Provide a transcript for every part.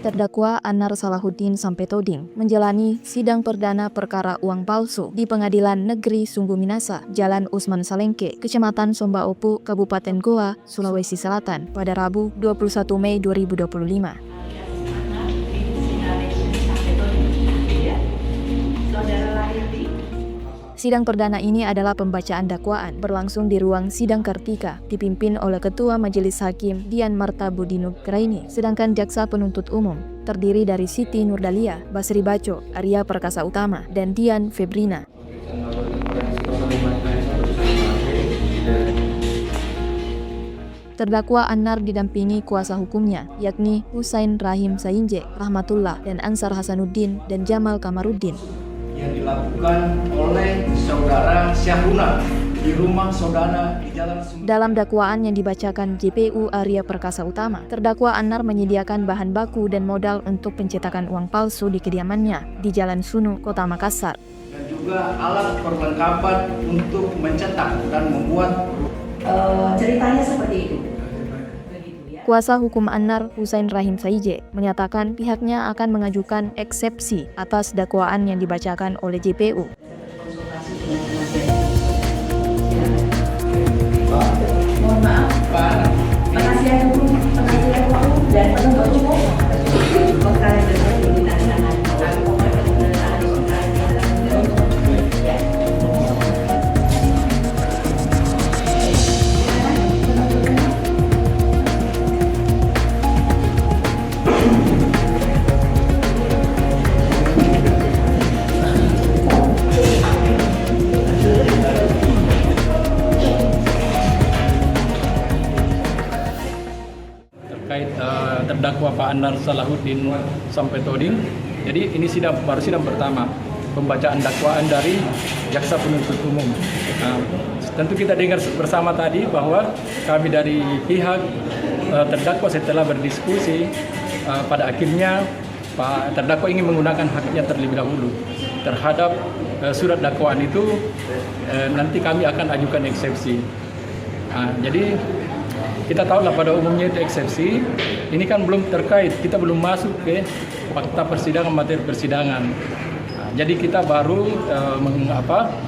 Terdakwa Anar Salahuddin Sampai-Toding menjalani sidang perdana perkara uang palsu di Pengadilan Negeri Sungguh Minasa, Jalan Usman Salengke, Kecamatan Somba Opu, Kabupaten Goa, Sulawesi Selatan pada Rabu 21 Mei 2025. Sidang perdana ini adalah pembacaan dakwaan berlangsung di ruang sidang Kartika, dipimpin oleh Ketua Majelis Hakim Dian Marta Budinugraini, sedangkan jaksa penuntut umum terdiri dari Siti Nurdalia, Basri Baco, Arya Perkasa Utama, dan Dian Febrina. Terdakwa Anar didampingi kuasa hukumnya, yakni Husain Rahim Sainje, Rahmatullah, dan Ansar Hasanuddin dan Jamal Kamaruddin. Yang dilakukan oleh saudara Syahruna di rumah saudara di Jalan Sungguh. Dalam dakwaan yang dibacakan JPU Arya Perkasa Utama, terdakwa Anar menyediakan bahan baku dan modal untuk pencetakan uang palsu di kediamannya di Jalan Sunu, Kota Makassar. Dan juga alat perlengkapan untuk mencetak dan membuat. Ceritanya seperti itu. Kuasa hukum Anar, Husain Rahim Sainje, menyatakan pihaknya akan mengajukan eksepsi atas dakwaan yang dibacakan oleh JPU. Mohon maaf, penasihat hukum dan penuntut umum perkara tersebut ditangani. Terkait terdakwa Pak Anar Salahuddin Sampai-Toding. Jadi ini baru sidang pertama pembacaan dakwaan dari jaksa penuntut umum. Tentu kita dengar bersama tadi bahwa kami dari pihak terdakwa setelah berdiskusi pada akhirnya Pak terdakwa ingin menggunakan haknya terlebih dahulu terhadap surat dakwaan itu. Nanti kami akan ajukan eksepsi. Jadi kita tahu lah pada umumnya itu eksepsi, ini kan belum terkait, kita belum masuk ke fakta persidangan, materi persidangan. Jadi kita baru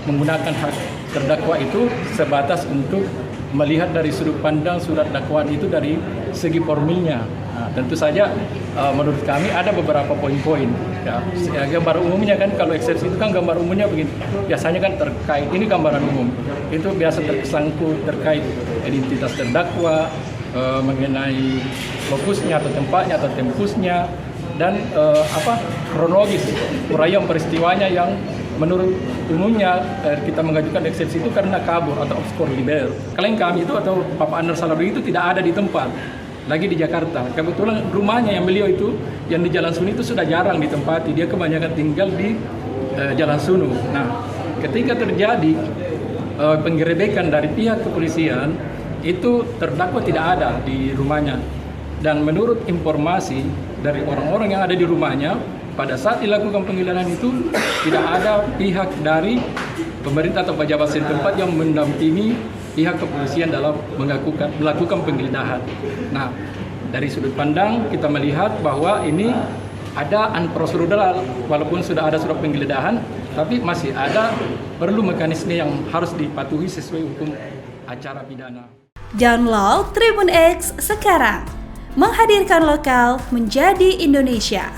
menggunakan hak terdakwa itu sebatas untuk melihat dari sudut pandang surat dakwaan itu dari segi formilnya. Tentu saja menurut kami ada beberapa poin-poin. Ya, gambar umumnya kan kalau eksepsi itu kan gambar umumnya begini. Biasanya kan terkait, ini gambaran umum. Itu biasa tersangkut terkait identitas terdakwa, mengenai fokusnya atau tempatnya atau tempusnya, dan kronologis uraian peristiwanya yang menurut umumnya kita mengajukan eksepsi itu karena kabur atau obscur liber. Klien kami itu atau Bapak Anar Salahuddin itu tidak ada di tempat, lagi di Jakarta. Kebetulan rumahnya yang beliau itu yang di Jalan Sunu itu sudah jarang ditempati, dia kebanyakan tinggal di Jalan Sunu. Nah, ketika terjadi penggerebekan dari pihak kepolisian, itu terdakwa tidak ada di rumahnya. Dan menurut informasi dari orang-orang yang ada di rumahnya, pada saat dilakukan penggeledahan itu tidak ada pihak dari pemerintah atau pejabat setempat yang mendampingi pihak kepolisian dalam melakukan penggeledahan. Nah, dari sudut pandang kita melihat bahwa ini ada unprocedural, walaupun sudah ada surat penggeledahan, tapi masih ada perlu mekanisme yang harus dipatuhi sesuai hukum acara pidana. Download Tribun X sekarang, menghadirkan lokal menjadi Indonesia.